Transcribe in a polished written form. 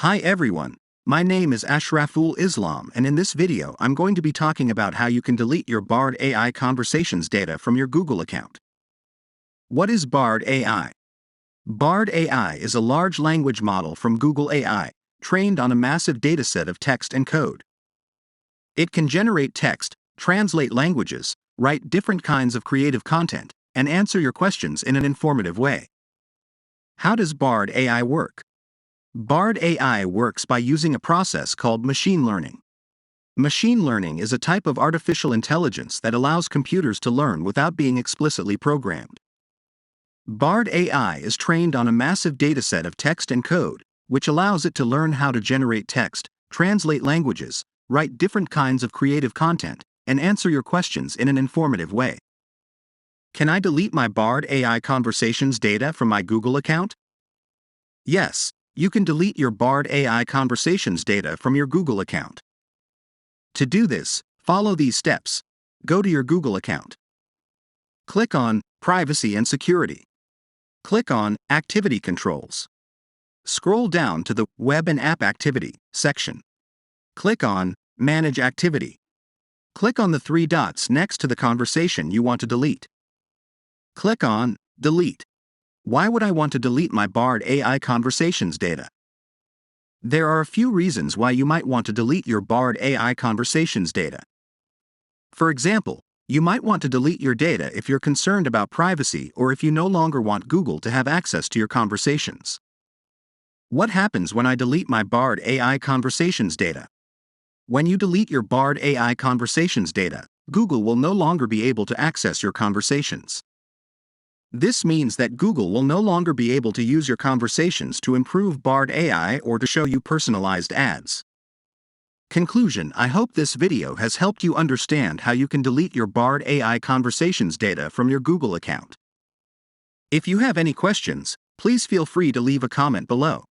Hi everyone, my name is Ashraful Islam, and in this video I'm going to be talking about how you can delete your Bard AI conversations data from your Google account. What is Bard AI? Bard AI is a large language model from Google AI, trained on a massive dataset of text and code. It can generate text, translate languages, write different kinds of creative content, and answer your questions in an informative way. How does Bard AI work? Bard AI works by using a process called machine learning. Machine learning is a type of artificial intelligence that allows computers to learn without being explicitly programmed. Bard AI is trained on a massive dataset of text and code, which allows it to learn how to generate text, translate languages, write different kinds of creative content, and answer your questions in an informative way. Can I delete my Bard AI conversations data from my Google account? Yes. You can delete your Bard AI conversations data from your Google account. To do this, follow these steps. Go to your Google account. Click on Privacy and Security. Click on Activity Controls. Scroll down to the Web and App Activity section. Click on Manage Activity. Click on the three dots next to the conversation you want to delete. Click on Delete. Why would I want to delete my Bard AI conversations data? There are a few reasons why you might want to delete your Bard AI conversations data. For example, you might want to delete your data if you're concerned about privacy or if you no longer want Google to have access to your conversations. What happens when I delete my Bard AI conversations data? When you delete your Bard AI conversations data, Google will no longer be able to access your conversations. This means that Google will no longer be able to use your conversations to improve Bard AI or to show you personalized ads. Conclusion: I hope this video has helped you understand how you can delete your Bard AI conversations data from your Google account. If you have any questions, please feel free to leave a comment below.